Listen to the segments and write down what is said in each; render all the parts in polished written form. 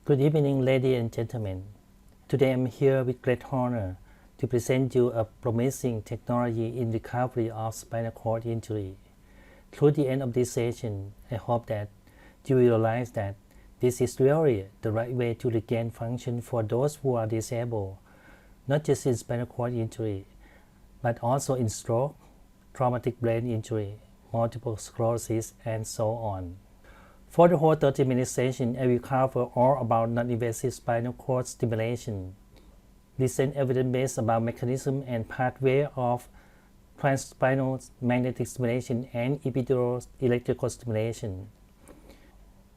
Good evening, ladies and gentlemen. Today I'm here with great honor to present you a promising technology in recovery of spinal cord injury. Through the end of this session, I hope that you realize that this is really the right way to regain function for those who are disabled, not just in spinal cord injury, but also in stroke, traumatic brain injury, multiple sclerosis, and so on. For the whole 30-minute session, I will cover all about non-invasive spinal cord stimulation, recent evidence based about mechanism and pathway of transspinal magnetic stimulation and epidural electrical stimulation.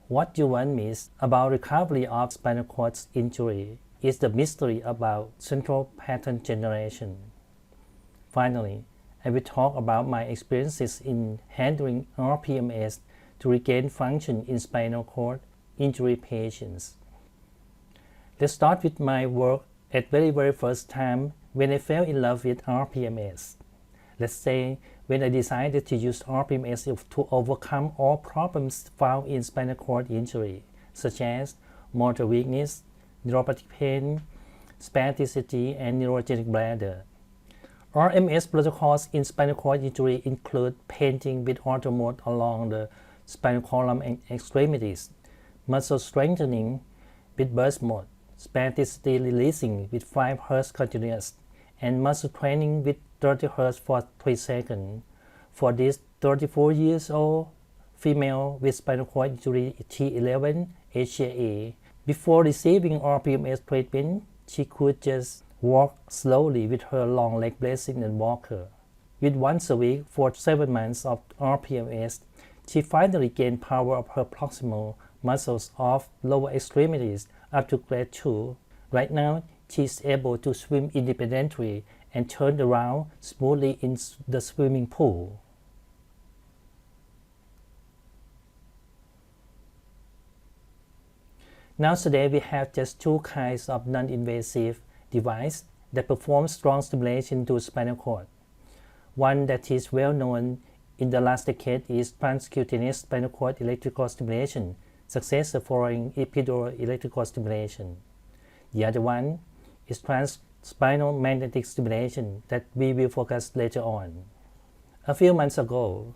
What you won't miss about recovery of spinal cord injury is the mystery about central pattern generation. Finally, I will talk about my experiences in handling PMS to regain function in spinal cord injury patients. Let's start with my work at very first time when I fell in love with PMS. Let's say when I decided to use PMS to overcome all problems found in spinal cord injury, such as motor weakness, neuropathic pain, spasticity, and neurogenic bladder. RMS protocols in spinal cord injury include painting with orthomode along the spinal column and extremities, muscle strengthening with burst mode, spasticity releasing with 5 Hz continuous, and muscle training with 30 Hz for 3 seconds. For this 34 years old female with spinal cord injury T11 HAA, before receiving RPMS treatment, she could just walk slowly with her long leg bracing and walker. With once a week for 7 months of RPMS, she finally gained power of her proximal muscles of lower extremities up to grade 2. Right now, she is able to swim independently and turn around smoothly in the swimming pool. Now today we have just 2 kinds of non-invasive device that perform strong stimulation to spinal cord. One that is well known in the last decade is transcutaneous spinal cord electrical stimulation, successor following epidural electrical stimulation. The other one is transspinal magnetic stimulation that we will focus later on. A few months ago,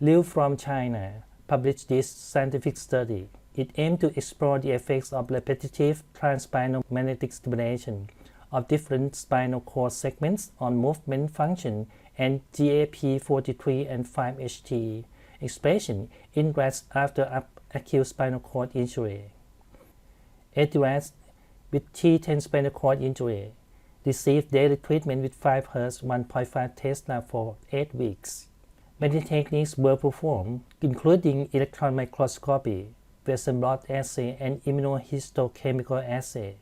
Liu from China published this scientific study. It aimed to explore the effects of repetitive transspinal magnetic stimulation of different spinal cord segments on movement function and GAP43 and 5-HT expression in rats after acute spinal cord injury. 80 rats with T10 spinal cord injury received daily treatment with 5 Hz 1.5 Tesla for 8 weeks. Many techniques were performed, including electron microscopy, Western blot assay, and immunohistochemical assay.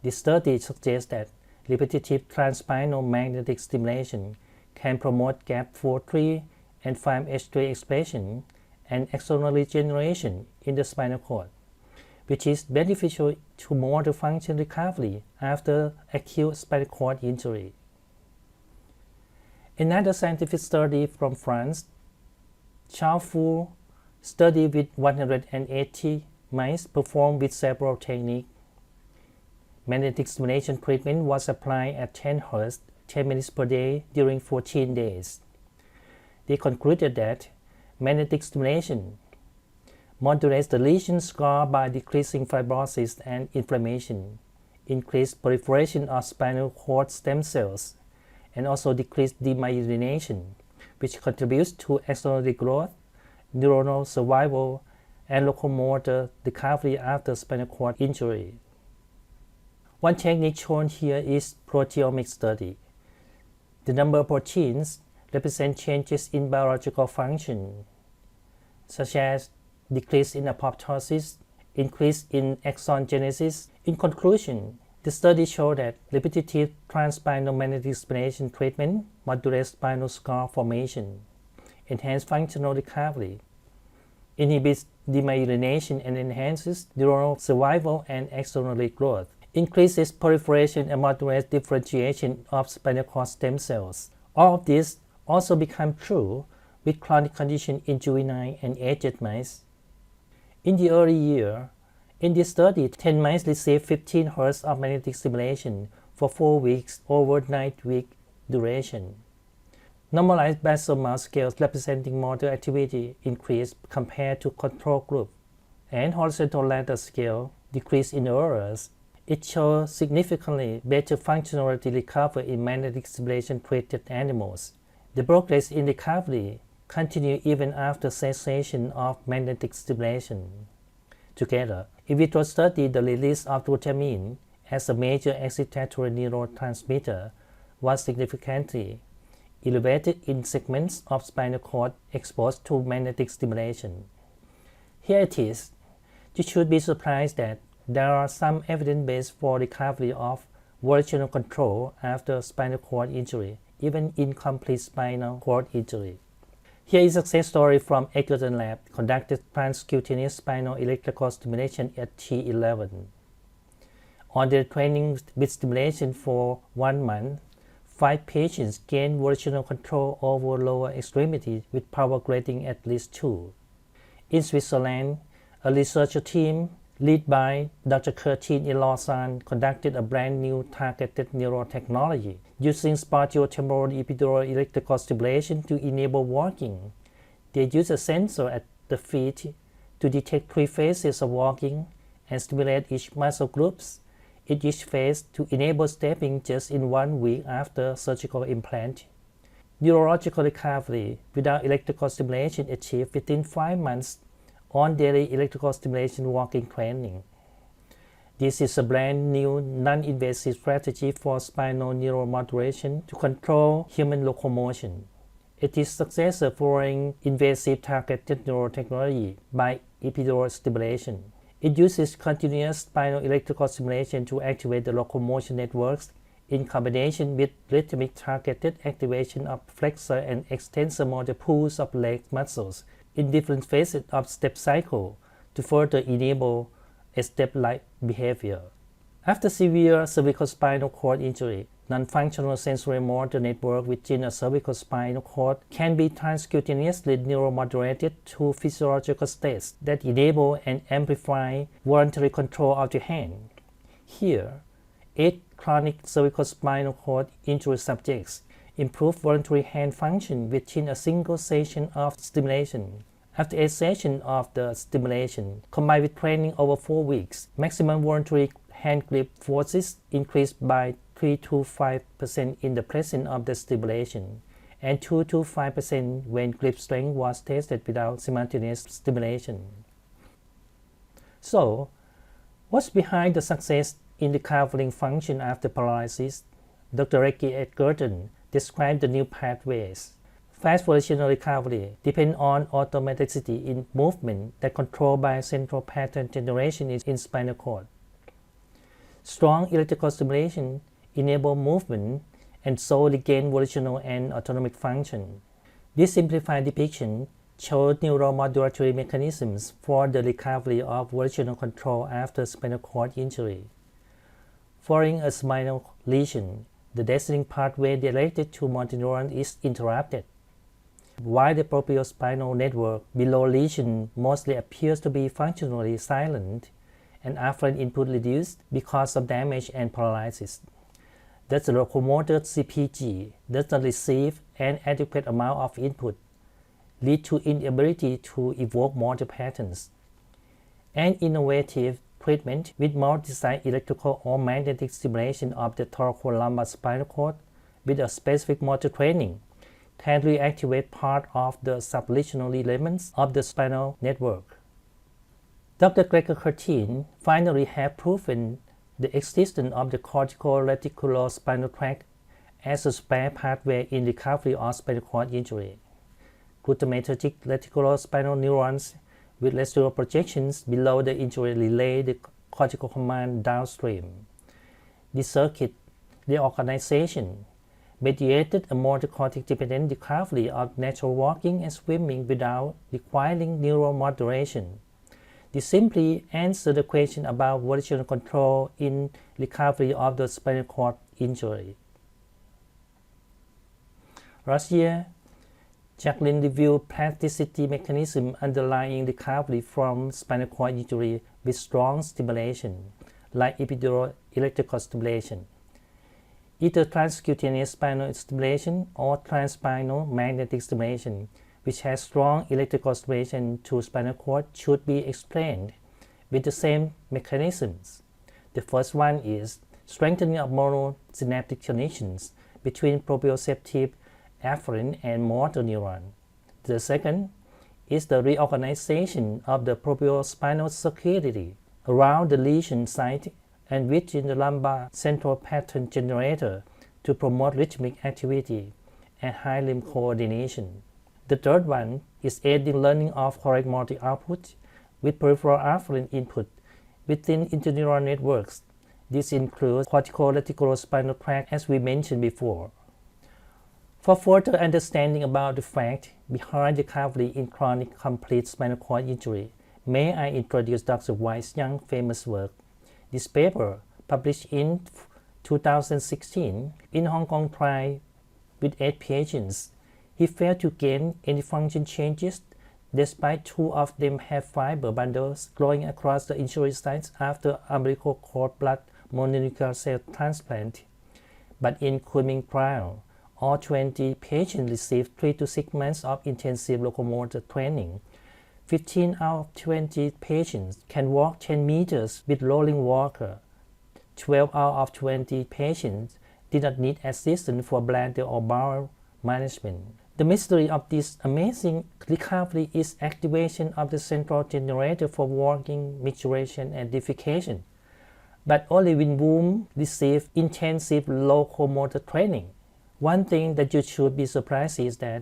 The study suggests that repetitive transspinal magnetic stimulation can promote GAP43 and 5-HT expression and axonal regeneration in the spinal cord, which is beneficial to motor function recovery after acute spinal cord injury. Another scientific study from France, Fu study with 180 mice performed with several techniques. Magnetic stimulation treatment was applied at 10 Hz, 10 minutes per day during 14 days. They concluded that magnetic stimulation modulates the lesion scar by decreasing fibrosis and inflammation, increased proliferation of spinal cord stem cells, and also decreased demyelination, which contributes to axonal regrowth, neuronal survival, and locomotor recovery after spinal cord injury. One technique shown here is proteomic study. The number of proteins represent changes in biological function, such as decrease in apoptosis, increase in exon genesis. In conclusion, the study showed that repetitive transspinal magnetic stimulation treatment modulates spinal scar formation, enhances functional recovery, inhibits demyelination, and enhances neuronal survival and axonal regrowth, increases proliferation and modulates differentiation of spinal cord stem cells. All of this also become true with chronic condition in juvenile and aged mice. In the early year, In this study, 10 mice received 15 Hz of magnetic stimulation for 4 weeks over 9-week duration. Normalized basal mouse scales representing motor activity increased compared to control group, and horizontal ladder scale decreased in errors. It shows significantly better functionality recovery in magnetic stimulation treated animals. The progress in recovery continued even after cessation of magnetic stimulation. Together, in vitro study, the release of glutamine as a major excitatory neurotransmitter was significantly elevated in segments of spinal cord exposed to magnetic stimulation. Here it is. You should be surprised that there are some evidence base for recovery of volitional control after spinal cord injury, even incomplete spinal cord injury. Here is a success story from Egerton Lab conducted transcutaneous spinal electrical stimulation at T11. On their training with stimulation for 1 month, 5 patients gained volitional control over lower extremities with power grading at least 2. In Switzerland, a research team led by Dr. Curtin in Lausanne conducted a brand new targeted neurotechnology using spatiotemporal epidural electrical stimulation to enable walking. They used a sensor at the feet to detect 3 phases of walking and stimulate each muscle groups in each phase to enable stepping just in 1 week after surgical implant. Neurological recovery without electrical stimulation achieved within 5 months on daily electrical stimulation walking training. This is a brand new non-invasive strategy for spinal neuromodulation to control human locomotion. It is successor following invasive targeted neurotechnology by epidural stimulation. It uses continuous spinal electrical stimulation to activate the locomotion networks in combination with rhythmic targeted activation of flexor and extensor motor pools of leg muscles in different phases of step cycle to further enable a step-like behavior. After severe cervical spinal cord injury, non-functional sensory motor network within a cervical spinal cord can be transcutaneously neuromodulated to physiological states that enable and amplify voluntary control of the hand. Here, 8 chronic cervical spinal cord injury subjects improved voluntary hand function within a single session of stimulation. After 8 sessions of the stimulation, combined with training over 4 weeks, maximum voluntary hand grip forces increased by 3 to 5% in the presence of the stimulation, and 2 to 5% when grip strength was tested without simultaneous stimulation. So, what's behind the success in recovering function after paralysis? Dr. Reggie Egerton described the new pathways. Fast volitional recovery depends on automaticity in movement that controlled by central pattern generation in spinal cord. Strong electrical stimulation enables movement and so regain volitional and autonomic function. This simplified depiction shows neuromodulatory mechanisms for the recovery of volitional control after spinal cord injury. Following a spinal lesion, the designating pathway related to motor neuron is interrupted, while the propriospinal network below lesion mostly appears to be functionally silent and afferent input reduced because of damage and paralysis. Thus, the locomotor CPG does not receive an adequate amount of input, lead to inability to evoke motor patterns. An innovative treatment with multi-site electrical or magnetic stimulation of the thoracolumbar spinal cord with a specific motor training can reactivate part of the sublesional elements of the spinal network. Dr. Gregor Curtin finally has proven the existence of the cortical reticular spinal tract as a spare pathway in recovery of spinal cord injury. Glutamatergic reticular spinal neurons with residual projections below the injury relay the cortical command downstream. The circuit reorganization mediated a motor cortex-dependent recovery of natural walking and swimming without requiring neuromodulation. This simply answers the question about volitional control in recovery of the spinal cord injury. Last year, Jacqueline reviewed plasticity mechanism underlying recovery from spinal cord injury with strong stimulation, like epidural electrical stimulation, either transcutaneous spinal stimulation or transspinal magnetic stimulation, which has strong electrical stimulation to spinal cord, should be explained with the same mechanisms. The first one is strengthening of monosynaptic connections between proprioceptive afferent and motor neuron. The second is the reorganization of the propriospinal circuitry around the lesion site and within the lumbar central pattern generator to promote rhythmic activity and high limb coordination. The third one is aiding learning of correct motor output with peripheral afferent input within interneural networks. This includes cortico-reticular spinal tract, as we mentioned before. For further understanding about the fact behind recovery in chronic complete spinal cord injury, may I introduce Dr. Weiss-Young's famous work. This paper, published in 2016 in Hong Kong trial with 8 patients, he failed to gain any function changes despite 2 of them have fiber bundles growing across the injury sites after umbilical cord blood mononuclear cell transplant. But in Kunming trial, all 20 patients received 3 to 6 months of intensive locomotor training. 15 out of 20 patients can walk 10 meters with rolling walker. 12 out of 20 patients did not need assistance for bladder or bowel management. The mystery of this amazing recovery is activation of the central generator for walking, micturition, and defecation, but only when womb receive intensive locomotor training. One thing that you should be surprised is that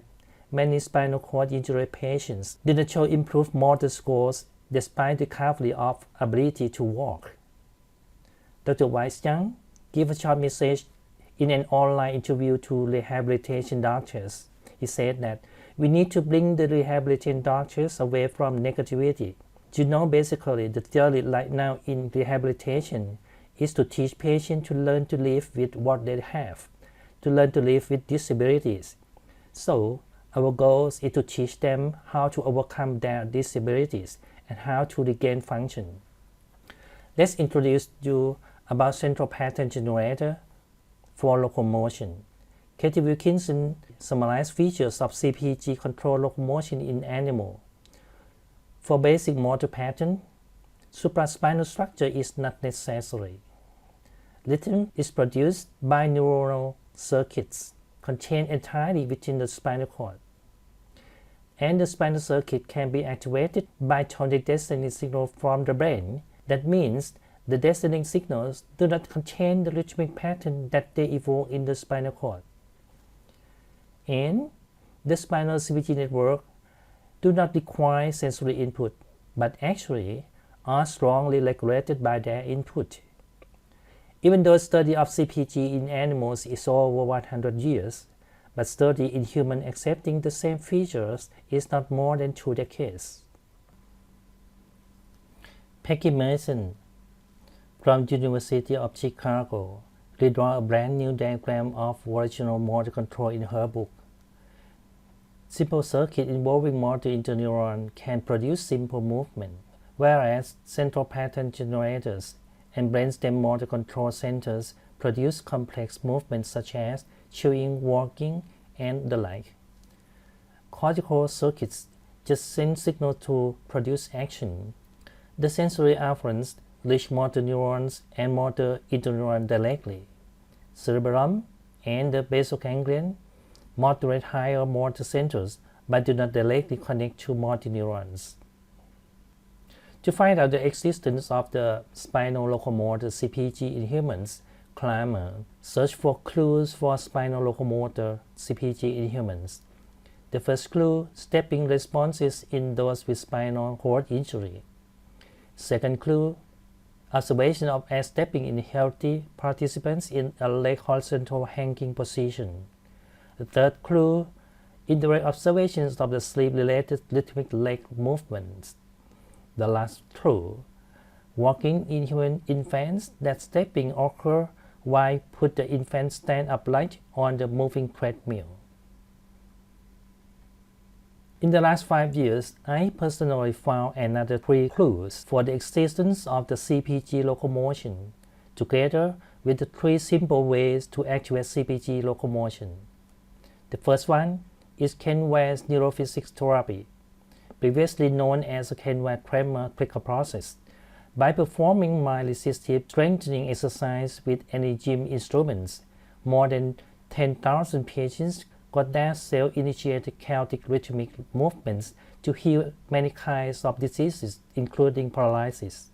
many spinal cord injury patients did not show improved motor scores despite recovery of ability to walk. Dr. Weiss-Young gave a short message in an online interview to rehabilitation doctors. He said that we need to bring the rehabilitation doctors away from negativity. Basically, the theory right now in rehabilitation is to teach patients to learn to live with what they have, to learn to live with disabilities. So, our goal is to teach them how to overcome their disabilities and how to regain function. Let's introduce you about central pattern generator for locomotion. Katie Wilkinson summarized features of CPG control locomotion in animal. For basic motor pattern, supraspinal structure is not necessary. Rhythm is produced by neuronal circuits contained entirely within the spinal cord, and the spinal circuit can be activated by tonic designating signal from the brain. That means the designating signals do not contain the rhythmic pattern that they evoke in the spinal cord. And the spinal CPG network do not require sensory input, but actually are strongly regulated by their input. Even though study of CPG in animals is over 100 years, but study in humans accepting the same features is not more than 2 decades. Peggy Mason from University of Chicago redraw a brand new diagram of original motor control in her book. Simple circuit involving motor interneuron can produce simple movement, whereas central pattern generators and brainstem motor control centers produce complex movements such as chewing, walking, and the like. Cortical circuits just send signals to produce action. The sensory afferents reach motor neurons and motor interneuron directly. Cerebellum and the basal ganglion moderate higher motor centers but do not directly connect to motor neurons. To find out the existence of the spinal locomotor CPG in humans, Clammer searched for clues for spinal locomotor CPG in humans. The first clue, stepping responses in those with spinal cord injury. Second clue, observation of air stepping in healthy participants in a leg horizontal hanging position. The third clue, indirect observations of the sleep-related rhythmic leg movements. The last clue, walking in human infants that stepping occur while put the infant stand upright on the moving treadmill. In the last 5 years, I personally found another 3 clues for the existence of the CPG locomotion, together with the 3 simple ways to activate CPG locomotion. The first one is Kenway's neurophysics therapy, previously known as the Kenway tremor trigger process. By performing mild resistive strengthening exercise with any gym instruments, more than 10,000 patients got their self-initiated chaotic rhythmic movements to heal many kinds of diseases, including paralysis.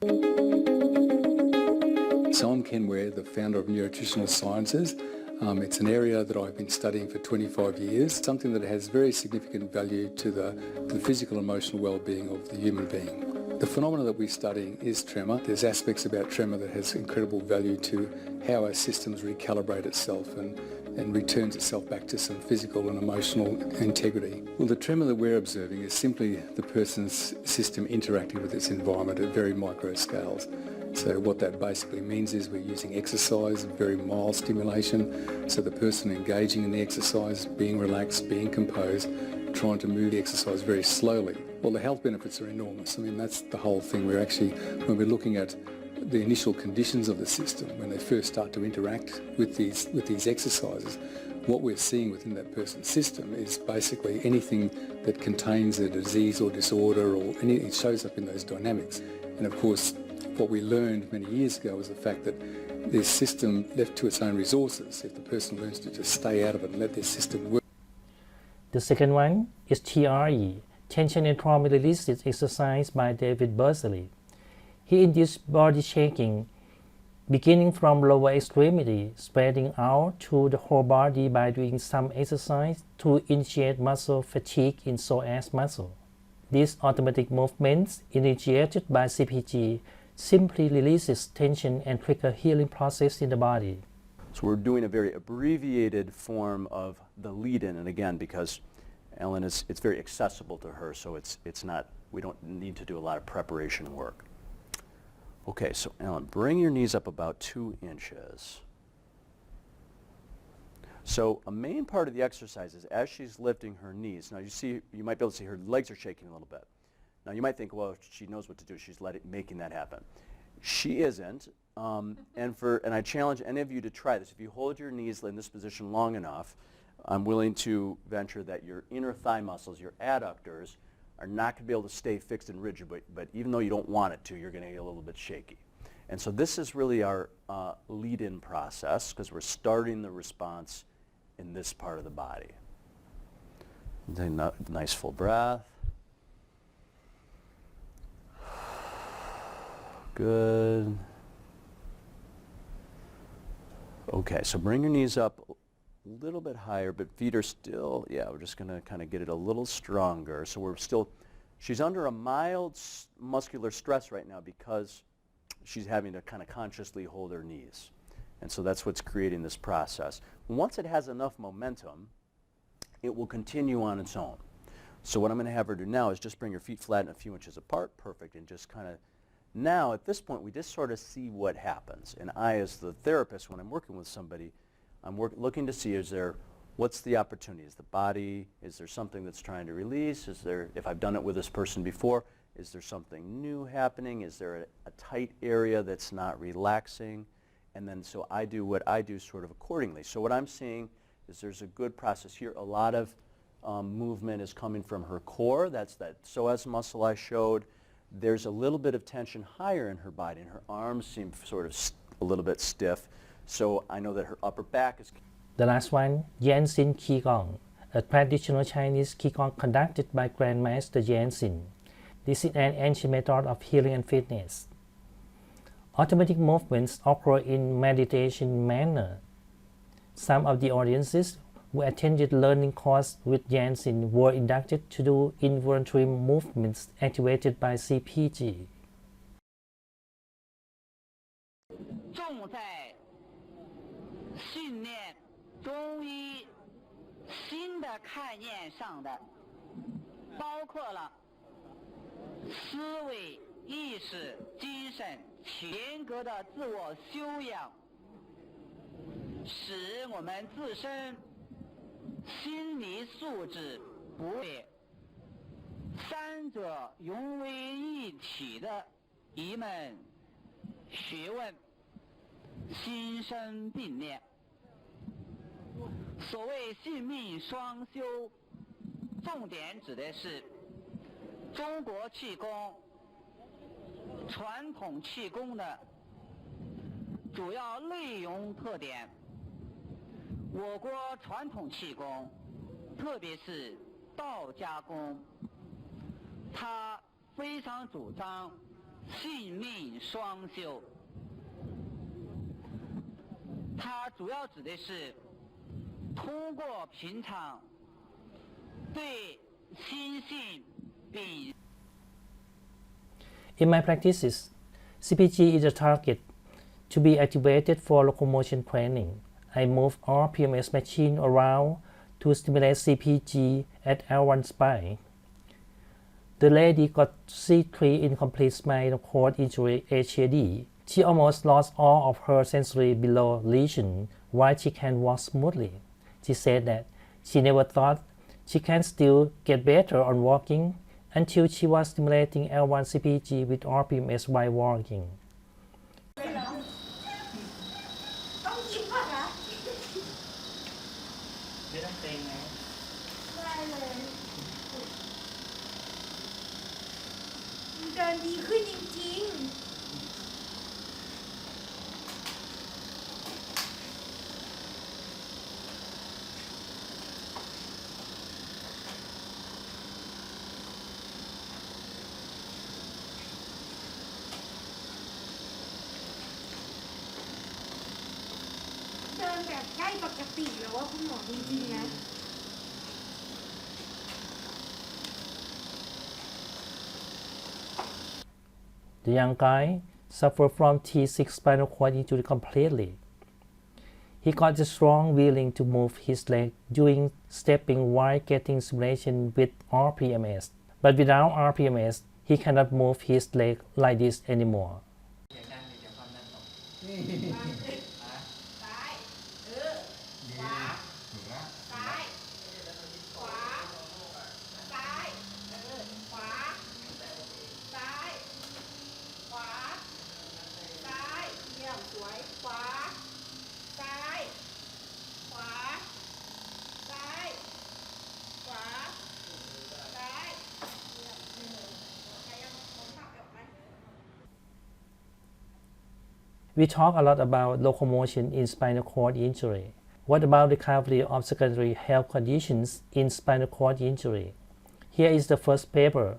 So I'm Ken Ware, the founder of Nutritional Sciences. It's an area that I've been studying for 25 years, something that has very significant value to the physical and emotional well-being of the human being. The phenomena that we're studying is tremor. There's aspects about tremor that has incredible value to how our systems recalibrate itself and returns itself back to some physical and emotional integrity. Well, the tremor that we're observing is simply the person's system interacting with its environment at very micro scales. So what that basically means is we're using exercise, very mild stimulation, so the person engaging in the exercise, being relaxed, being composed, trying to move the exercise very slowly. Well, the health benefits are enormous. I mean, that's the whole thing. We're actually, when we're looking at the initial conditions of the system, when they first start to interact with these exercises, what we're seeing within that person's system is basically anything that contains a disease or disorder or anything, it shows up in those dynamics. And of course, what we learned many years ago was the fact that this system, left to its own resources, if the person learns to just stay out of it and let their system work. The second one is TRE, Tension and Trauma Releases Exercise by David Bersley. He induced body shaking, beginning from lower extremity, spreading out to the whole body by doing some exercise to initiate muscle fatigue in psoas muscle. These automatic movements, initiated by CPG, simply releases tension and trigger healing process in the body. So we're doing a very abbreviated form of the lead-in, and again, because Ellen it's very accessible to her, so it's not, we don't need to do a lot of preparation work. Okay, so Ellen, bring your knees up about 2 inches. So a main part of the exercise is as she's lifting her knees. Now you might be able to see her legs are shaking a little bit. Now you might think, well, she knows what to do. She's making that happen. She isn't. And I challenge any of you to try this. If you hold your knees in this position long enough, I'm willing to venture that your inner thigh muscles, your adductors, are not going to be able to stay fixed and rigid, but even though you don't want it to, you're going to get a little bit shaky. And so this is really our lead-in process, because we're starting the response in this part of the body. Take a nice full breath. Good. Okay, so bring your knees up a little bit higher, but feet are still, we're just going to kind of get it a little stronger. So she's under a mild muscular stress right now because she's having to kind of consciously hold her knees. And so that's what's creating this process. Once it has enough momentum, it will continue on its own. So what I'm going to have her do now is just bring her feet flat and a few inches apart, perfect, and just kind of, now at this point we just sort of see what happens. And I, as the therapist, when I'm working with somebody, I'm looking to see, what's the opportunity? Is there something that's trying to release? If I've done it with this person before, is there something new happening? Is there a tight area that's not relaxing? And then so I do what I do sort of accordingly. So what I'm seeing is there's a good process here. A lot of movement is coming from her core. That's that psoas muscle I showed. There's a little bit of tension higher in her body, and her arms seem sort of a little bit stiff. So I know that her upper back is... The last one, Yanxin Qigong, a traditional Chinese Qigong conducted by Grandmaster Yanxin. This is an ancient method of healing and fitness. Automatic movements occur in meditation manner. Some of the audiences who attended learning course with Yanxin were inducted to do involuntary movements activated by CPG. 重在训练中医新的概念上的，包括了思维、意识、精神严格的自我修养，使我们自身心理素质不劣，三者融为一体的一门学问，心生并练。所谓性命双修，重点指的是中国气功传统气功的主要内容特点。我国传统气功，特别是道家功，它非常主张性命双修。它主要指的是通过平常对心性秉。 In my practices, CPG is a target to be activated for locomotion training. I move our PMS machine around to stimulate CPG at L1 spine. The lady got C3 incomplete spinal cord injury HAD. She almost lost all of her sensory below lesion while she can walk smoothly. She said that she never thought she can still get better on walking until she was stimulating L1 CPG with RPMS while walking. ต้องยิ้มก่อนนะ ไม่ต้องเกรงนะ ได้เลยมันเดินดีขึ้นจริงๆ เดินแบบใกล้ปกติแล้วว่าคุณหมอจริงๆนะ The young guy suffered from T6 spinal cord injury completely. He got the strong willing to move his leg during stepping while getting stimulation with RPMS. But without RPMS, he cannot move his leg like this anymore. ซ้ายขวาซ้ายขวาซ้ายขวาซ้ายขวาซ้ายเยี่ยมสวยขวาซ้ายขวาซ้ายขวาซ้ายเยี่ยมใครยังมองภาพออกไหม We talk a lot about locomotion in spinal cord injury. What about recovery of secondary health conditions in spinal cord injury? Here is the first paper,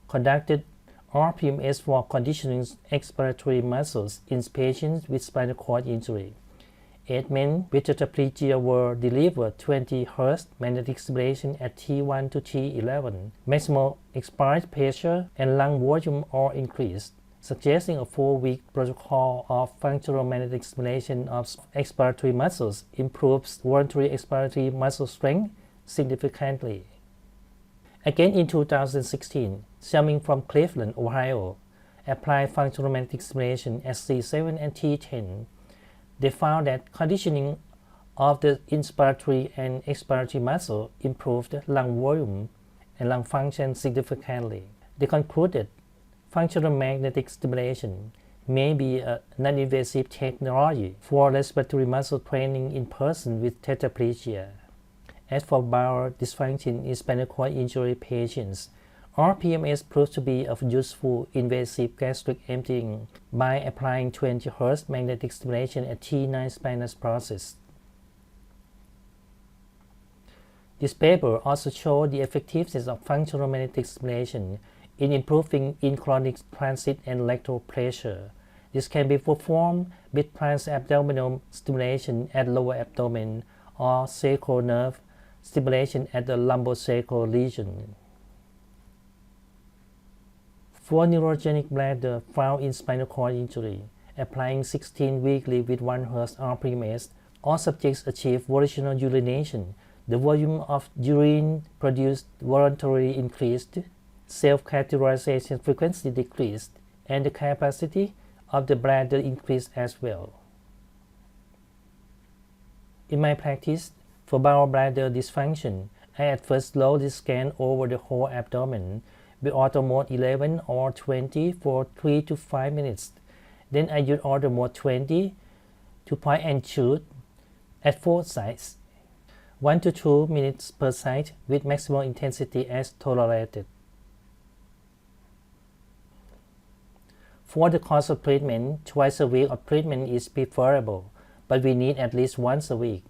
conducted RPMS for conditioning expiratory muscles in patients with spinal cord injury. 8 men with tetraplegia were delivered 20 Hz magnetic stimulation at T1 to T11. Maximal expired pressure and lung volume all increased, suggesting a 4-week protocol of functional magnetic stimulation of expiratory muscles improves voluntary expiratory muscle strength significantly. Again in 2016, Xiaoming from Cleveland, Ohio, applied functional magnetic stimulation at C7 and T10. They found that conditioning of the inspiratory and expiratory muscle improved lung volume and lung function significantly. They concluded functional magnetic stimulation may be a non-invasive technology for respiratory muscle training in persons with tetraplegia. As for bowel dysfunction in spinal cord injury patients, RPMS proves to be of useful invasive gastric emptying by applying 20 Hz magnetic stimulation at T9 spinous process. This paper also showed the effectiveness of functional magnetic stimulation in improving in-chronic transit and rectal pressure. This can be performed with transabdominal stimulation at lower abdomen or sacral nerve stimulation at the lumbosacral region. For neurogenic bladder found in spinal cord injury, applying 16 weekly with 1 Hz RPMS, all subjects achieve volitional urination. The volume of urine produced voluntarily increased, self-catheterization frequency decreased, and the capacity of the bladder increased as well. In my practice, for bowel bladder dysfunction, I at first slowly scan over the whole abdomen with auto mode 11 or 20 for 3 to 5 minutes. Then I use auto mode 20 to point and shoot at 4 sites, 1 to 2 minutes per site with maximum intensity as tolerated. For the course of treatment, twice a week of treatment is preferable, but we need at least once a week.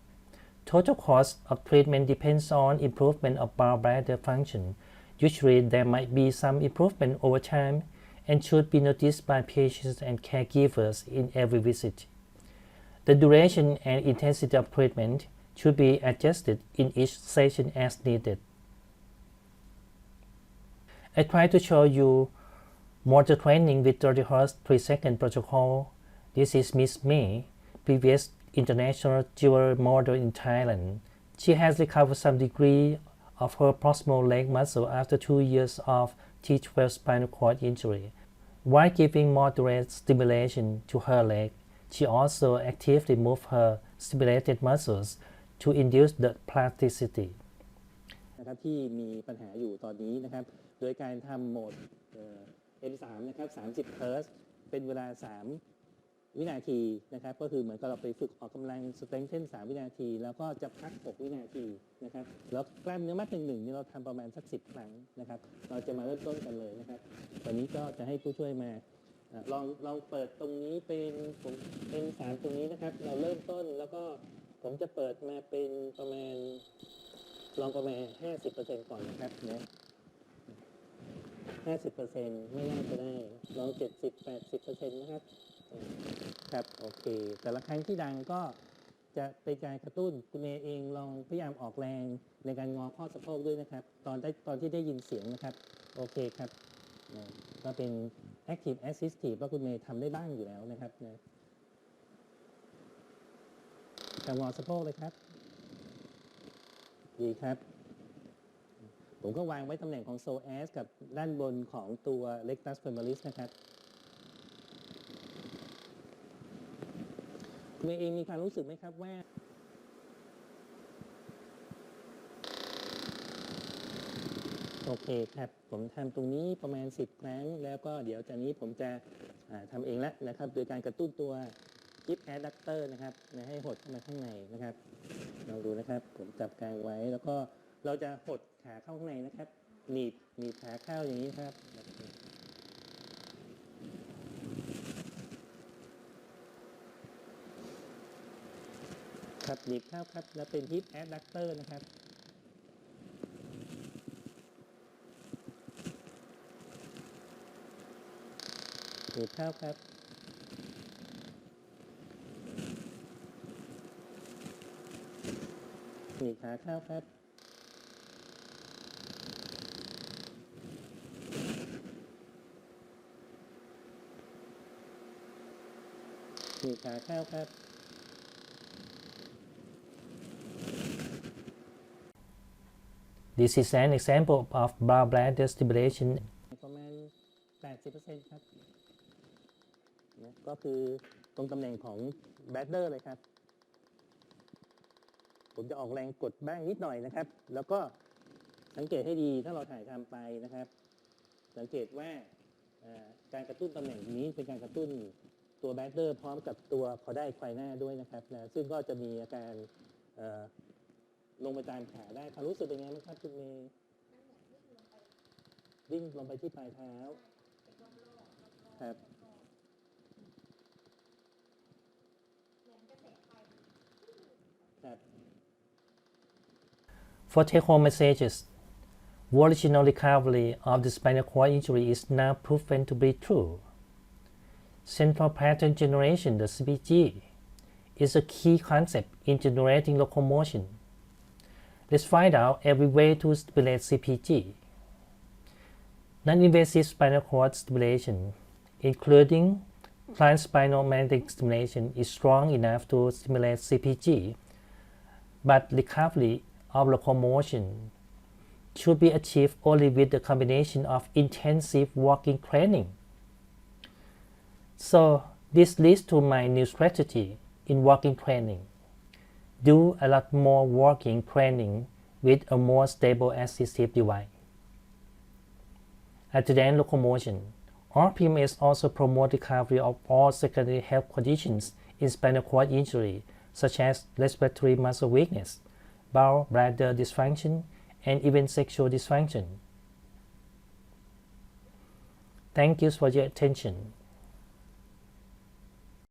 Total cost of treatment depends on improvement of gallbladder function. Usually, there might be some improvement over time and should be noticed by patients and caregivers in every visit. The duration and intensity of treatment should be adjusted in each session as needed. I try to show you motor training with 30 Hz 3-second protocol. This is Miss May, previous international jewelry model in Thailand. She has recovered some degree of her proximal leg muscle after 2 years of T12 spinal cord injury. While giving moderate stimulation to her leg, she also actively moved her stimulated muscles to induce the plasticity. นะครับที่มีปัญหาอยู่ตอนนี้นะครับโดยการทำโหมดM3 นะครับ30 เฮิร์ตซ์เป็นเวลา3 วินาทีนะครับก็คือเหมือนกับเราไปฝึกออกกำลัง strengthen 3 วินาทีแล้วก็จะพัก 6 วินาทีนะครับแล้วกล้ามเนื้อมัดหนึ่งนี่เราทำประมาณสัก10 ครั้งนะครับเราจะมาเริ่มต้นกันเลยนะครับตอนนี้ก็จะให้ผู้ช่วยมาลองเปิดตรงนี้เป็นM3 ตรงนี้นะครับเราเริ่มต้นแล้วก็ผมจะเปิดมาเป็นประมาณลองประมาณ 50% ก่อนนะครับนะ 50% ไม่น่าจะได้ลอง 70-80% นะครับครับโอเคแต่ละครั้งที่ดังก็จะเป็นการกระตุ้นคุณเมย์เองลองพยายามออกแรงในการงอข้อสะโพกด้วยนะครับตอนที่ได้ยินเสียงนะครับโอเคครับก็เป็น active assistive ว่าคุณเมย์ทำได้บ้างอยู่แล้วนะครับนะการงอสะโพกเลยครับดีครับผมก็วางไว้ตำแหน่งของ psoas กับด้านบนของตัว rectus femoris นะครับคุณเองมีความรู้สึกไหมครับว่าโอเคครับผมทำตรงนี้ประมาณ10 ครั้งแล้วก็เดี๋ยวจากนี้ผมจะทำเองแล้วนะครับโดยการกระตุ้นตัว hip adductor นะครับให้หดเข้ามาข้างในนะครับลองดูนะครับผมจับกลางไว้แล้วก็เราจะหดขาเข้าข้างในนะครับหนีบขาเข้าอย่างนี้ครับครับหนีบเข้าครับแล้วเป็น hip adductor นะครับหนีบเข้าครับหนีบขาเข้าครับหนีบขาเข้าครับ This is an example of gallbladder stimulation. ประมาณ 80% ครับก็คือตรงตำแหน่งของ bladder เลยครับผมจะออกแรงกดบ้างนิดหน่อยนะครับแล้วก็สังเกตให้ดีถ้าเราถ่ายทำไปนะครับสังเกตว่าการกระตุ้นตำแหน่งนี้เป็นการกระตุ้นตัว bladder พร้อมกับตัวคอร์ด้าอีควายนาด้วยนะครับซึ่งก็จะมีอาการลงไปตามขาได้ความรู้สึกเป็นไงบ้างครับคุณเมย์วิ่งลงไปที่ปลายเท้าครับ For take-home messages, volitional recovery of the spinal cord injury is now proven to be true. Central pattern generation, the CPG, is a key concept in generating locomotion. Let's find out every way to stimulate CPG. Non-invasive spinal cord stimulation, including transspinal magnetic stimulation, is strong enough to stimulate CPG, but recovery of locomotion should be achieved only with the combination of intensive walking training. So this leads to my new strategy in walking training. Do a lot more walking training with a more stable assistive device. Other than locomotion, PMS also promote recovery of all secondary health conditions in spinal cord injury, such as respiratory muscle weakness, bowel bladder dysfunction, and even sexual dysfunction. Thank you for your attention.